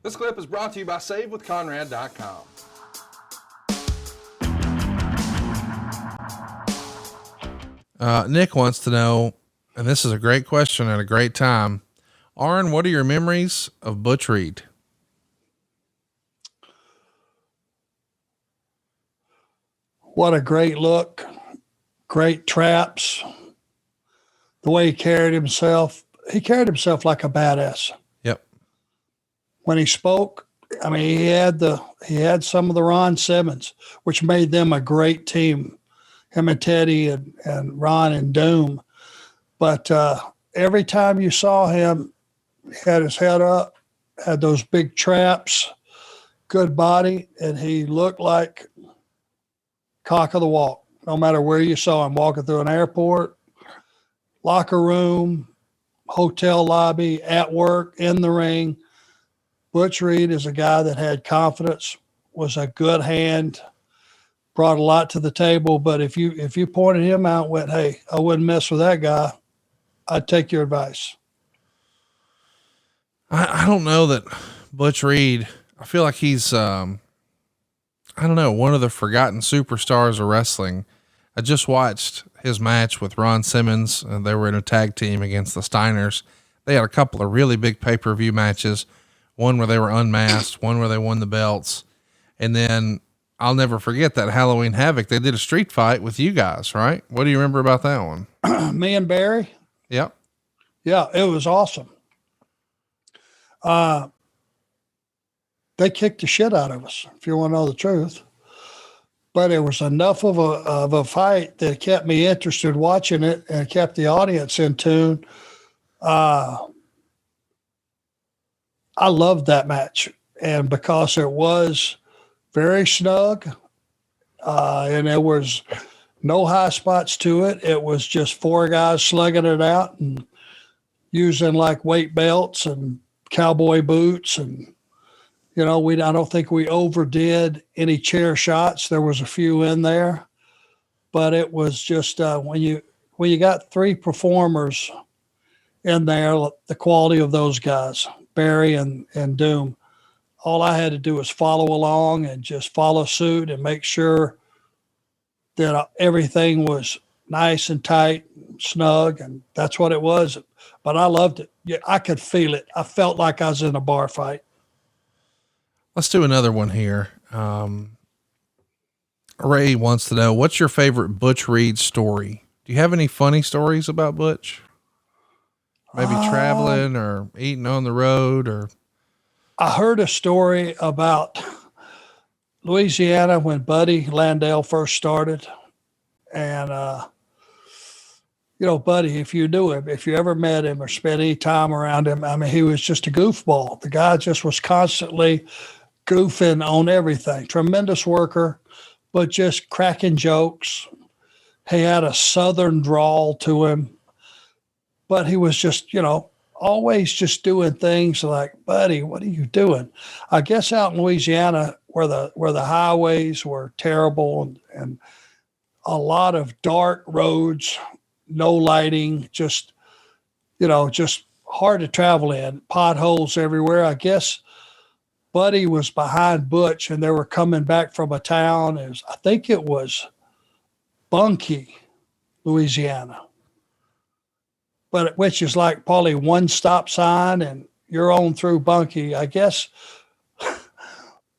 This clip is brought to you by SaveWithConrad.com. Nick wants to know, and this is a great question at a great time. Arn, what are your memories of Butch Reed? What a great look, great traps, the way he carried himself like a badass. Yep. When he spoke, I mean, he had some of the Ron Simmons, which made them a great team, him and Teddy and Ron and Doom. But every time you saw him, he had his head up, had those big traps, good body, and he looked like cock of the walk, no matter where you saw him, walking through an airport, locker room, hotel lobby, at work, in the ring. Butch Reed is a guy that had confidence, was a good hand, brought a lot to the table. But if you pointed him out and went, hey, I wouldn't mess with that guy, I'd take your advice. I don't know that Butch Reed, I feel like he's, I don't know, one of the forgotten superstars of wrestling. I just watched his match with Ron Simmons, and they were in a tag team against the Steiners. They had a couple of really big pay-per-view matches, one where they were unmasked, one where they won the belts. And then I'll never forget that Halloween Havoc. They did a street fight with you guys, right? What do you remember about that one? Me and Barry? Yep. Yeah, it was awesome. They kicked the shit out of us, if you want to know the truth. But it was enough of a fight that kept me interested watching it and kept the audience in tune. I loved that match, and because it was very snug, and there was no high spots to it. It was just four guys slugging it out and using like weight belts and cowboy boots, and I don't think we overdid any chair shots. There was a few in there, but it was just when you got three performers in there, the quality of those guys, Barry and Doom, all I had to do was follow along and just follow suit and make sure that everything was nice and tight, and snug, and that's what it was. But I loved it. Yeah, I could feel it. I felt like I was in a bar fight. Let's do another one here. Ray wants to know, what's your favorite Butch Reed story? Do you have any funny stories about Butch? Maybe traveling or eating on the road, or. I heard a story about Louisiana when Buddy Landale first started. And, Buddy, if you knew him, if you ever met him or spent any time around him, I mean, he was just a goofball. The guy just was constantly goofing on everything. Tremendous worker, but just cracking jokes. He had a Southern drawl to him, but he was just, always just doing things like, Buddy, what are you doing? I guess out in Louisiana where the highways were terrible and a lot of dark roads, no lighting, just hard to travel in, potholes everywhere. I guess Buddy was behind Butch and they were coming back from a town. I think it was Bunkie, Louisiana. But which is like probably one stop sign and you're on through Bunkie. I guess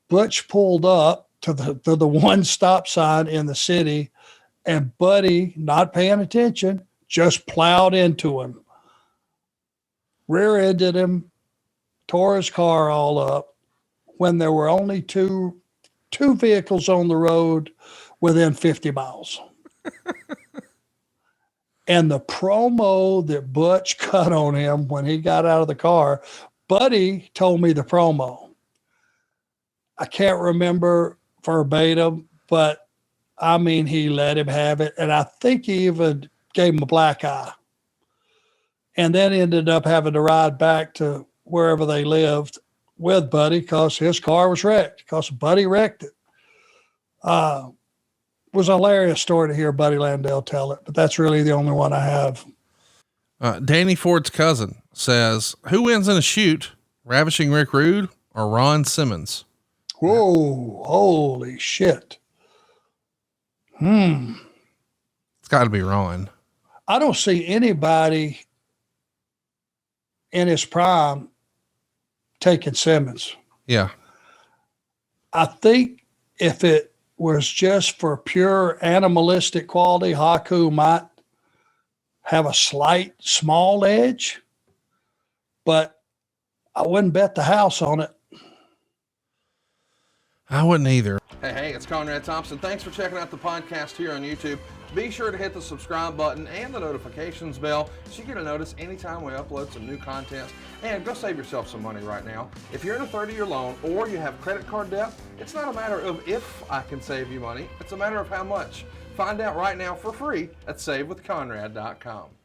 Butch pulled up to the one stop sign in the city, and Buddy, not paying attention, just plowed into him, rear-ended him, tore his car all up when there were only two vehicles on the road within 50 miles. And the promo that Butch cut on him when he got out of the car, Buddy told me the promo. I can't remember verbatim, but I mean, he let him have it. And I think he even gave him a black eye. And then ended up having to ride back to wherever they lived with Buddy because his car was wrecked, because Buddy wrecked it. It was a hilarious story to hear Buddy Landale tell it, but that's really the only one I have. Danny Ford's cousin says, who wins in a shoot, Ravishing Rick Rude or Ron Simmons? Whoa, holy shit. It's got to be Ron. I don't see anybody in his prime taking Simmons. Yeah. I think if it was just for pure animalistic quality, Haku might have a slight small edge, but I wouldn't bet the house on it. I wouldn't either. Hey, it's Conrad Thompson. Thanks for checking out the podcast here on YouTube. Be sure to hit the subscribe button and the notifications bell so you get a notice anytime we upload some new content. And go save yourself some money right now. If you're in a 30-year loan or you have credit card debt, it's not a matter of if I can save you money. It's a matter of how much. Find out right now for free at SaveWithConrad.com.